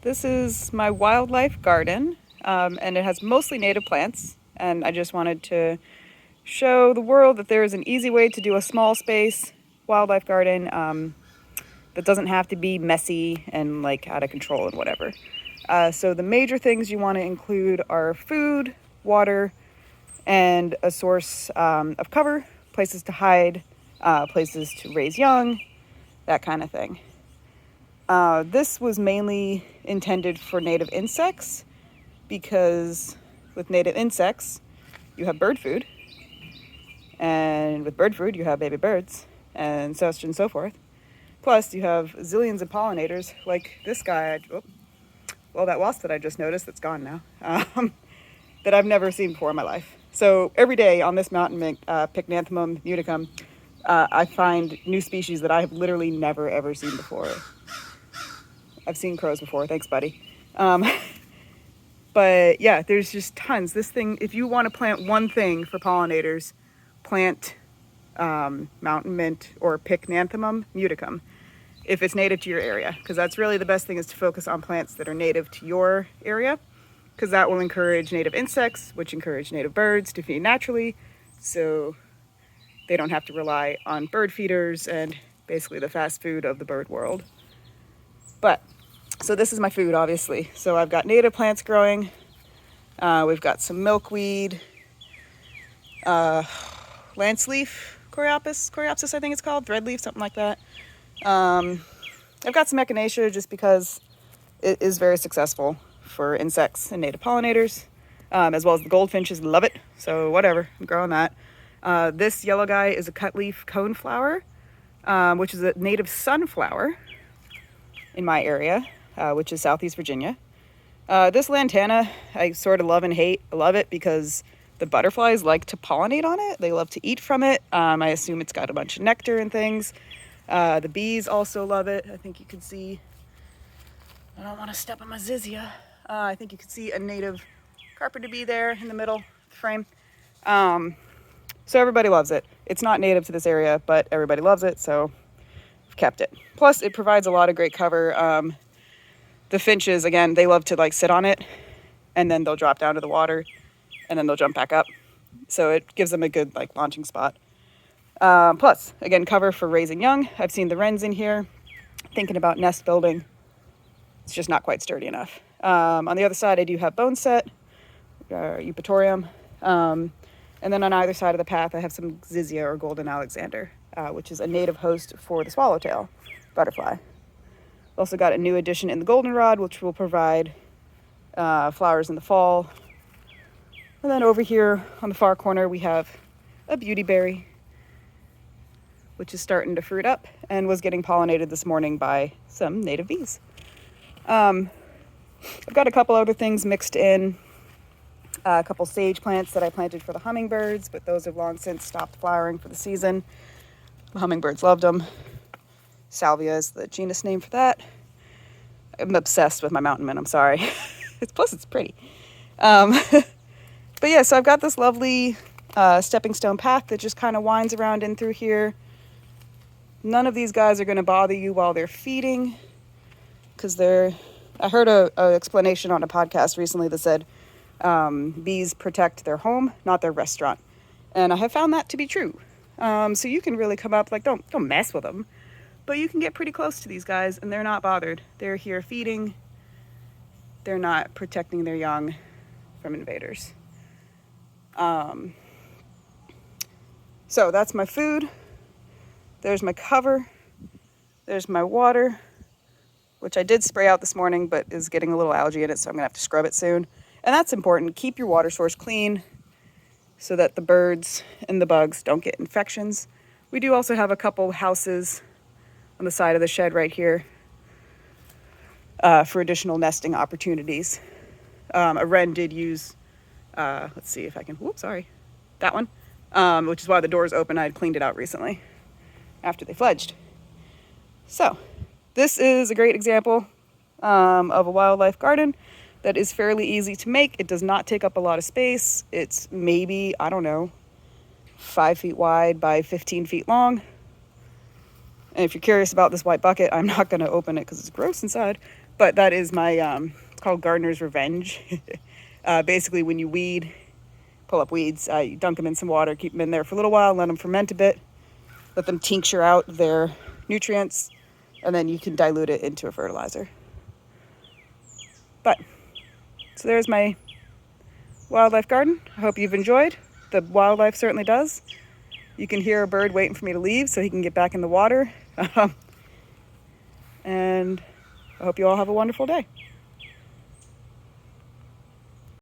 This is my wildlife garden, and it has mostly native plants. And I just wanted to show the world that there is an easy way to do a small space wildlife garden that doesn't have to be messy and like out of control and whatever. So the major things you want to include are food, water, and a source of cover, places to hide, places to raise young, that kind of thing. This was mainly intended for native insects because with native insects, you have bird food. And with bird food, you have baby birds and so on and so forth. Plus, you have zillions of pollinators like this guy. That wasp that I just noticed that's gone now, that I've never seen before in my life. So every day on this mountain, Pycnanthemum muticum, I find new species that I have literally never ever seen before. I've seen crows before. Thanks, buddy. But yeah, there's just tons. This thing, if you want to plant one thing for pollinators, plant mountain mint or Pycnanthemum muticum if it's native to your area, because that's really the best thing, is to focus on plants that are native to your area, because that will encourage native insects, which encourage native birds to feed naturally, so they don't have to rely on bird feeders and basically the fast food of the bird world. So this is my food, obviously. So I've got native plants growing. We've got some milkweed, lance leaf, coreopsis I think it's called, threadleaf, something like that. I've got some echinacea just because it is very successful for insects and native pollinators, as well as the goldfinches love it. So whatever, I'm growing that. This yellow guy is a cutleaf coneflower, which is a native sunflower in my area, which is Southeast Virginia. This lantana, I sort of love and hate. I love it because the butterflies like to pollinate on it. They love to eat from it. I assume it's got a bunch of nectar and things. The bees also love it. I think you can see, I don't want to step on my zizia. I think you can see a native carpenter bee there in the middle of the frame. So everybody loves it. It's not native to this area, but everybody loves it, so I've kept it. Plus, it provides a lot of great cover. The finches, again, they love to like sit on it, and then they'll drop down to the water, and then they'll jump back up. So it gives them a good like launching spot. Plus, again, cover for raising young. I've seen the wrens in here thinking about nest building. It's just not quite sturdy enough. On the other side, I do have boneset, eupatorium. And then on either side of the path, I have some zizia or golden alexander, which is a native host for the swallowtail butterfly. Also got a new addition in the goldenrod, which will provide flowers in the fall. And then over here on the far corner, we have a beautyberry, which is starting to fruit up and was getting pollinated this morning by some native bees. I've got a couple other things mixed in. A couple sage plants that I planted for the hummingbirds, but those have long since stopped flowering for the season. The hummingbirds loved them. Salvia is the genus name for that. I'm obsessed with my mountain mint, I'm sorry. Plus it's pretty. But yeah, so I've got this lovely stepping stone path that just kind of winds around in through here. None of these guys are going to bother you while they're feeding, because I heard a explanation on a podcast recently that said bees protect their home, not their restaurant. And I have found that to be true. So you can really come up, like, don't mess with them, but you can get pretty close to these guys and they're not bothered. They're here feeding. They're not protecting their young from invaders. So that's my food. There's my cover. There's my water, which I did spray out this morning, but is getting a little algae in it, so I'm gonna have to scrub it soon. And that's important. Keep your water source clean so that the birds and the bugs don't get infections. We do also have a couple houses on the side of the shed right here for additional nesting opportunities. A wren did use, let's see if I can, that one, which is why the door's open. I had cleaned it out recently after they fledged. So this is a great example of a wildlife garden that is fairly easy to make. It does not take up a lot of space. It's maybe, 5 feet wide by 15 feet long. And if you're curious about this white bucket, I'm not going to open it because it's gross inside. But that is my, it's called gardener's revenge. Basically, when you pull up weeds, you dunk them in some water, keep them in there for a little while, let them ferment a bit, let them tincture out their nutrients, and then you can dilute it into a fertilizer. But, so there's my wildlife garden. I hope you've enjoyed. The wildlife certainly does. You can hear a bird waiting for me to leave so he can get back in the water. And I hope you all have a wonderful day.